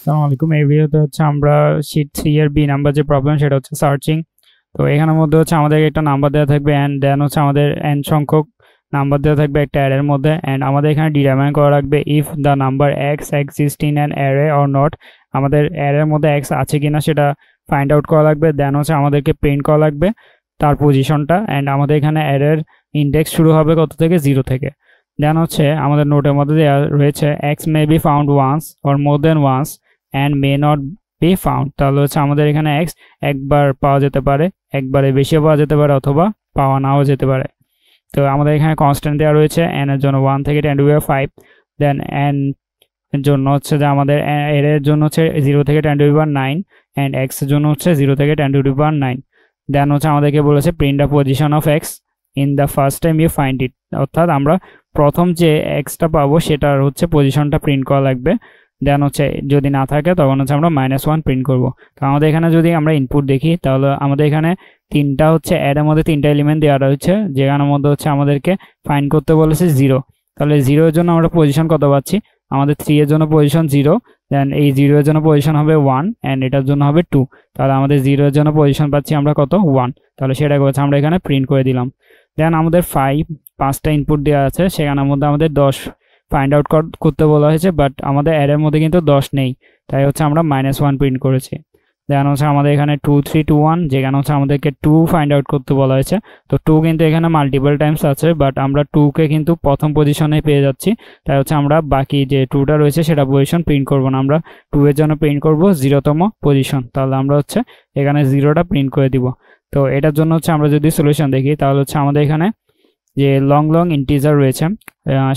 আসসালামু আলাইকুম। এই ভিডিওতে হচ্ছে আমরা শীট 3 এর বি নাম্বার যে প্রবলেম সেটা হচ্ছে সার্চিং। তো এখানের মধ্যে হচ্ছে আমাদের একটা নাম্বার দেওয়া থাকবে এন্ড দেন হচ্ছে আমাদের এন সংখ্যক নাম্বার দেওয়া থাকবে একটা অ্যারের মধ্যে এন্ড আমাদের এখানে ডিটারমাইন করা লাগবে if the number x exist in an array or not. আমাদের অ্যারের মধ্যে এক্স আছে কিনা সেটা ফাইন্ড আউট করা লাগবে। দেন হচ্ছে আমাদেরকে প্রিন্ট করা লাগবে তার পজিশনটা এন্ড আমাদের এখানে অ্যারের ইন্ডেক্স শুরু হবে কত থেকে, 0 থেকে। দেন হচ্ছে আমাদের নোটের মধ্যে দেওয়া রয়েছে x may be found once or more than once and may not be found. তাহলে হচ্ছে আমাদের এখানে এক্স একবার পাওয়া যেতে পারে, একবারে বেশি পাওয়া যেতে পারে, অথবা পাওয়া নাও যেতে পারে। তো আমাদের এখানে কনস্ট্যান্ট দেওয়া রয়েছে এন এর জন্য 1 থেকে 10 to the power 5। Than n এর জন্য হচ্ছে যে আমাদের এর এর জন্য হচ্ছে 0 থেকে 10 to the power 9 and x এর জন্য হচ্ছে 0 থেকে 10 টু দি পাওয়ার 9। দেন হচ্ছে আমাদেরকে বলেছে print the position of x in the first time you find it, অর্থাৎ আমরা প্রথম যে এক্সটা পাবো সেটার হচ্ছে পজিশনটা প্রিন্ট করা লাগবে। দেন হচ্ছে যদি না থাকে তখন হচ্ছে আমরা -1 প্রিন্ট করব। তো আমাদের এখানে যদি আমরা ইনপুট দেখি তাহলে আমাদের এখানে তিনটা হচ্ছে অ্যাডের মধ্যে তিনটা এলিমেন্ট দেওয়া রয়েছে, যেখানের মধ্যে হচ্ছে আমাদেরকে ফাইন্ড করতে বলেছে 0। তাহলে 0 এর জন্য আমরা পজিশন কত পাচ্ছি, আমাদের 3 এর জন্য পজিশন 0, দেন এই 0 এর জন্য পজিশন হবে 1 অ্যান্ড এটার জন্য হবে 2। তাহলে আমাদের 0 এর জন্য পজিশন পাচ্ছি আমরা কত, 1। তাহলে সেটা হচ্ছে আমরা এখানে প্রিন্ট করে দিলাম। দেন আমাদের 5টা ইনপুট দেওয়া আছে, সেখানের মধ্যে আমাদের 10 ফাইন্ড আউট করতে বলা হয়েছে, বাট আমাদের অ্যারের মধ্যে কিন্তু 10 নেই, তাই হচ্ছে আমরা -1 প্রিন্ট করেছি। দেন হচ্ছে আমাদের এখানে 2 3 2 1, যেখানে হচ্ছে আমাদেরকে 2 ফাইন্ড আউট করতে বলা হয়েছে। তো 2 কিন্তু এখানে মাল্টিপল টাইমস আছে, বাট আমরা 2কে কিন্তু প্রথম পজিশনে পেয়ে যাচ্ছি, তাই হচ্ছে আমরা বাকি যে 2টা রয়েছে সেটা পজিশন প্রিন্ট করব না, আমরা 2 এর জন্য প্রিন্ট করব 0তম পজিশন। তাহলে আমরা হচ্ছে এখানে 0টা প্রিন্ট করে দিব। তো এটার জন্য হচ্ছে আমরা যদি সলিউশন দেখি তাহলে হচ্ছে আমাদের এখানে যে লং ইন্টিজার রয়েছে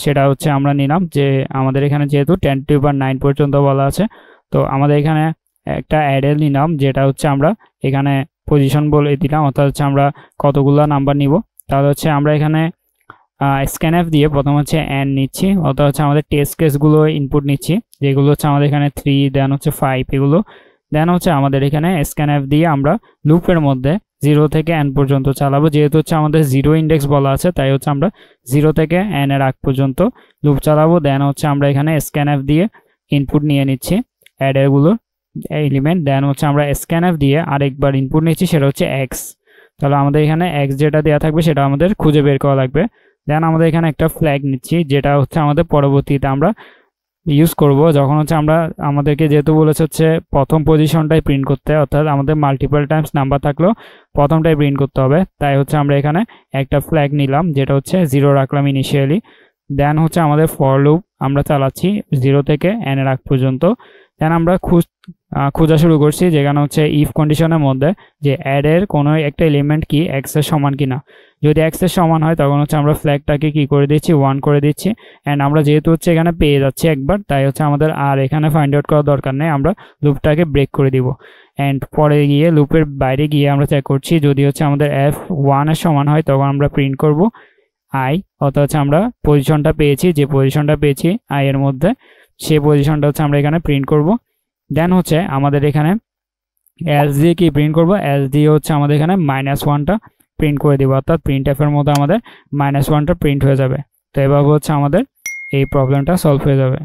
সেটা হচ্ছে আমরা নিলাম, যে আমাদের এখানে যেহেতু 10 টু দি পাওয়ার 9 পর্যন্ত বলা আছে, তো আমাদের এখানে একটা অ্যারে নিলাম যেটা হচ্ছে আমরা এখানে পজিশন বলে দিলাম, অর্থাৎ হচ্ছে আমরা কতগুলো নাম্বার নিব। তাহলে হচ্ছে আমরা এখানে স্ক্যানএফ দিয়ে প্রথম হচ্ছে এন নিচ্ছি, অর্থাৎ হচ্ছে আমাদের টেস্ট কেসগুলো ইনপুট নিচ্ছি, যেগুলো হচ্ছে আমাদের এখানে 3 দেন হচ্ছে 5 এগুলো। দেন হচ্ছে আমাদের এখানে স্ক্যানএফ দিয়ে আমরা লুপের মধ্যে 0 থেকে n পর্যন্ত চালাবো, যেহেতু হচ্ছে আমাদের 0 ইন্ডেক্স বলা আছে, তাই হচ্ছে আমরা 0 থেকে n এর আগ পর্যন্ত লুপ চালাবো। দেন হচ্ছে আমরা এখানে স্ক্যানএফ দিয়ে ইনপুট নিয়ে নিচ্ছি অ্যাডেরগুলো এলিমেন্ট। দেন হচ্ছে আমরা স্ক্যানএফ দিয়ে আরেকবার ইনপুট নিচ্ছি, সেটা হচ্ছে এক্স। তাহলে আমাদের এখানে এক্স যেটা দেওয়া থাকবে সেটা আমাদের খুঁজে বের করা লাগবে। দেন আমাদের এখানে একটা ফ্ল্যাগ নিচ্ছি, যেটা হচ্ছে আমাদের পরবর্তীতে আমরা ইউজ করব যখন হচ্ছে আমরা আমাদেরকে যেহেতু বলেছে হচ্ছে প্রথম পজিশনটাই প্রিন্ট করতে, অর্থাৎ আমাদের মাল্টিপল টাইমস নাম্বার থাকলেও প্রথমটাই প্রিন্ট করতে হবে, তাই হচ্ছে আমরা এখানে একটা ফ্ল্যাগ নিলাম যেটা হচ্ছে 0 রাখলাম ইনিশিয়ালি। দেন হচ্ছে আমাদের ফর লুপ আমরা চালাচ্ছি 0 থেকে n এর আগ পর্যন্ত। দেন আমরা খোঁজা শুরু করছি, যেখানে হচ্ছে ইফ কন্ডিশনের মধ্যে যে অ্যাডের কোনো একটা এলিমেন্ট কি এক্স এর সমান কিনা। যদি এক্স এর সমান হয় তখন হচ্ছে আমরা ফ্ল্যাগটাকে কি করে দিচ্ছি, 1 করে দিচ্ছি। অ্যান্ড আমরা যেহেতু হচ্ছে এখানে পেয়ে যাচ্ছি একবার, তাই হচ্ছে আমাদের আর এখানে ফাইন্ড আউট করার দরকার নেই, আমরা লুপটাকে ব্রেক করে দিব। অ্যান্ড পরে গিয়ে লুপের বাইরে গিয়ে আমরা চেক করছি, যদি হচ্ছে আমাদের f1 এর সমান হয় তখন আমরা প্রিন্ট করব i, অর্থাৎ হচ্ছে আমরা পজিশনটা পেয়েছি, যে পজিশনটা পেয়েছি i এর মধ্যে সেই পজিশনটা হচ্ছে আমরা এখানে প্রিন্ট করব। দেন হচ্ছে আমাদের এখানে এস দিয়ে কি প্রিন্ট করব, এস দিয়ে হচ্ছে আমাদের এখানে -1টা প্রিন্ট করে দিব, অর্থাৎ প্রিন্ট এফ এর মধ্যে আমাদের -1টা প্রিন্ট হয়ে যাবে। তো এভাবে হচ্ছে আমাদের এই প্রবলেমটা সলভ হয়ে যাবে।